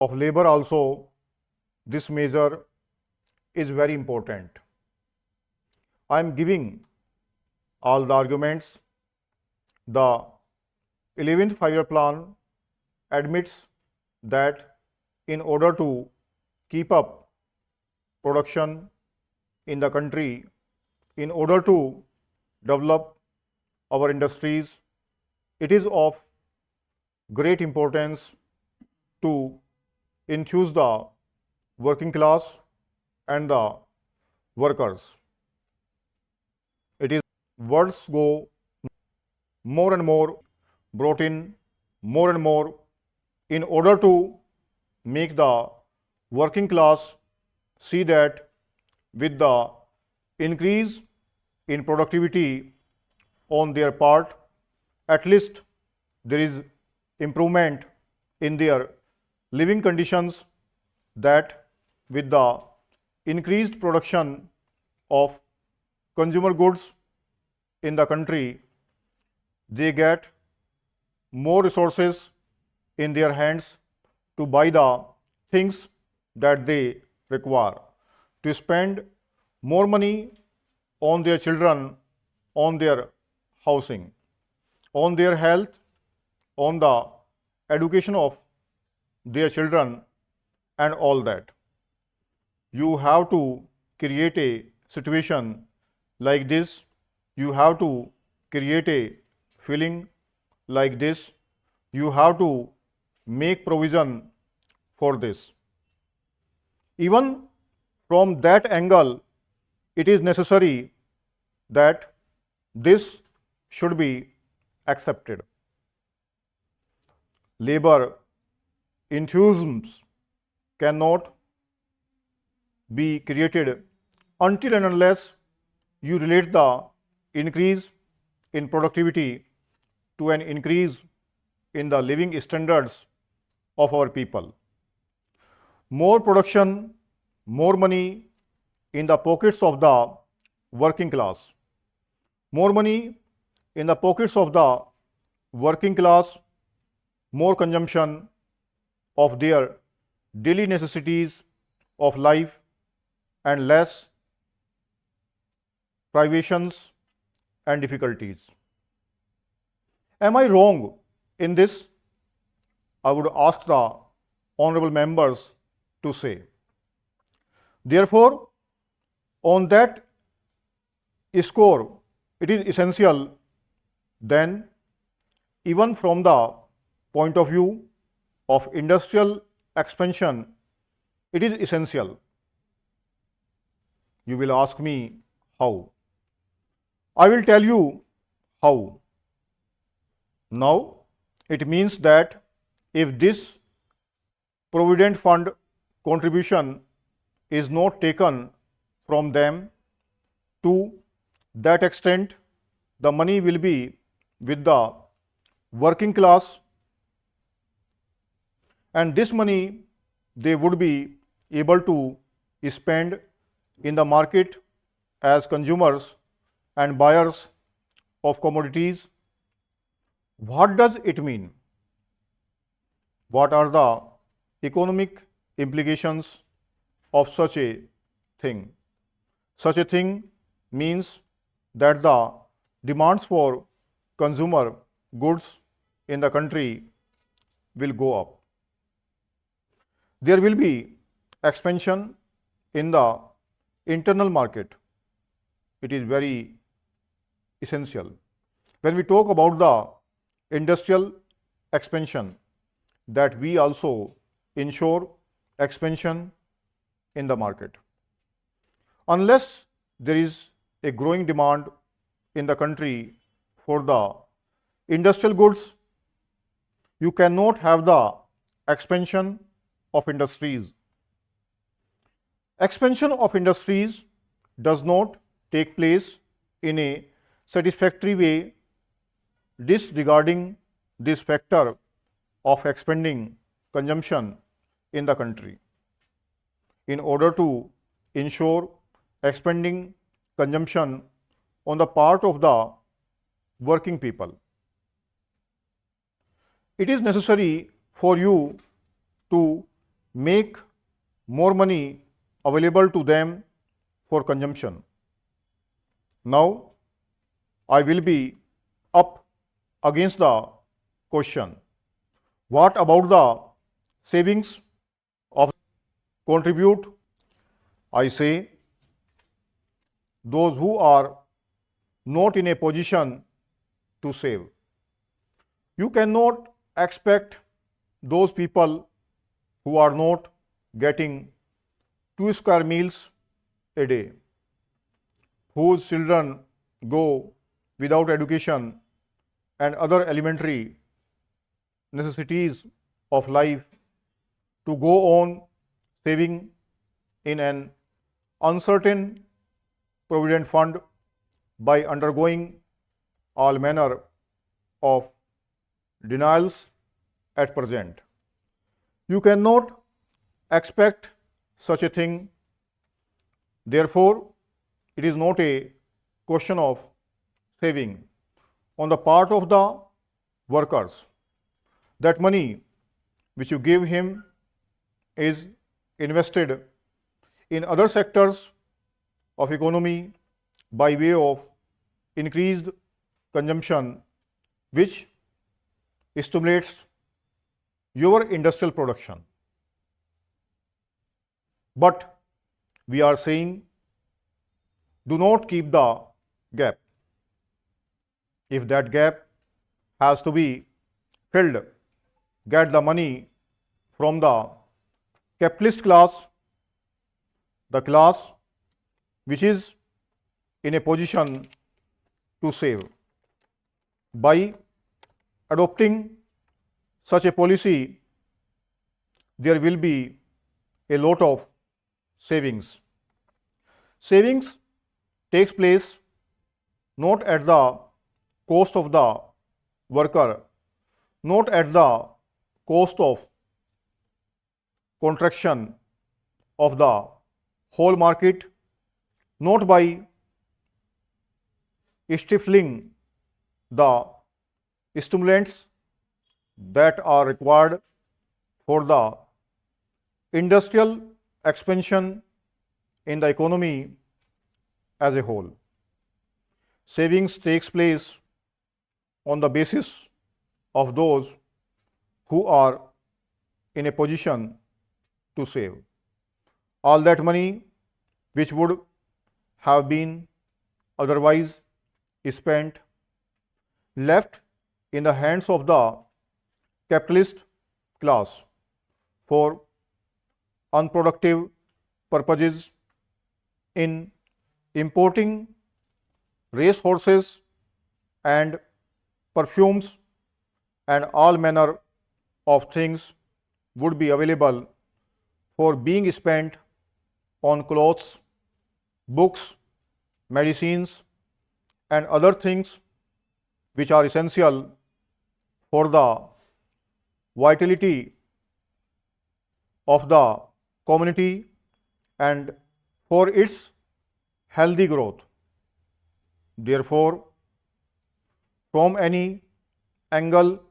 of labor also, this measure is very important. I am giving all the arguments. The 11th five-year plan admits that in order to keep up production in the country, in order to develop our industries, it is of great importance to enthuse the working class and the workers. It is words go more and more brought in more and more in order to make the working class see that with the increase in productivity on their part, at least there is improvement in their living conditions, that with the increased production of consumer goods in the country, they get more resources in their hands to buy the things that they require, to spend more money on their children, on their housing, on their health, on the education of their children, and all that. You have to create a situation like this. You have to create a feeling like this. You have to make provision for this. Even from that angle, it is necessary that this should be accepted. Labor enthusiasms cannot be created until and unless you relate the increase in productivity to an increase in the living standards of our people. More production, more money in the pockets of the working class. More money in the pockets of the working class, more consumption of their daily necessities of life, and less privations and difficulties. Am I wrong in this? I would ask the honorable members to say. Therefore, on that score, it is essential then, even from the point of view of industrial expansion, it is essential. You will ask me how. I will tell you how. Now, it means that if this Provident Fund contribution is not taken from them, to that extent, the money will be with the working class, and this money they would be able to spend in the market as consumers and buyers of commodities. What does it mean? What are the economic implications of such a thing? Such a thing means that the demands for consumer goods in the country will go up. There will be expansion in the internal market. It is very essential. When we talk about the industrial expansion, that we also ensure expansion in the market. Unless there is a growing demand in the country for the industrial goods, you cannot have the expansion of industries. Expansion of industries does not take place in a satisfactory way, disregarding this factor of expanding consumption in the country. In order to ensure expanding consumption on the part of the working people, it is necessary for you to make more money available to them for consumption. Now, I will be up against the question, what about the savings of contribute? I say, those who are not in a position to save. You cannot expect those people who are not getting 2 square meals a day, whose children go without education and other elementary necessities of life, to go on saving in an uncertain provident fund by undergoing all manner of denials at present. You cannot expect such a thing. Therefore, it is not a question of saving on the part of the workers. That money which you give him is invested in other sectors of economy by way of increased consumption, which stimulates your industrial production. But we are saying, do not keep the gap. If that gap has to be filled, get the money from the capitalist class, the class which is in a position to save. By adopting such a policy, there will be a lot of savings. Savings takes place not at the cost of the worker, not at the cost of contraction of the whole market, not by stifling the stimulants that are required for the industrial expansion in the economy as a whole. Savings takes place on the basis of those who are in a position to save. All that money which would have been otherwise spent, left in the hands of the capitalist class for unproductive purposes in importing race horses and perfumes and all manner of things would be available for being spent on clothes, books, medicines and other things which are essential for the vitality of the community and for its healthy growth. Therefore, from any angle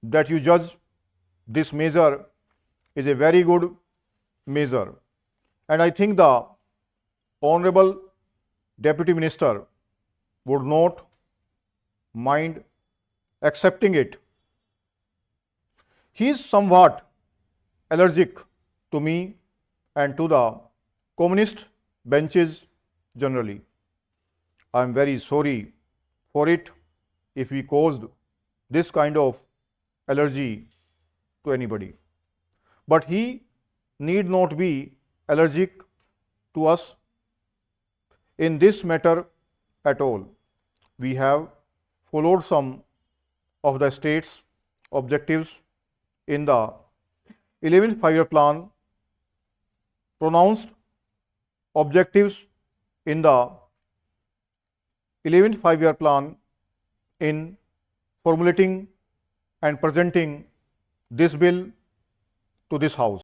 that you judge, this measure is a very good measure. And I think the Honorable Deputy Minister would not mind accepting it. He is somewhat allergic to me and to the communist benches generally. I am very sorry for it if we caused this kind of allergy to anybody. But he need not be allergic to us in this matter at all. We have followed some of the state's objectives in the 11th five-year plan, pronounced objectives in the 11th five-year plan in formulating and presenting this bill to this House.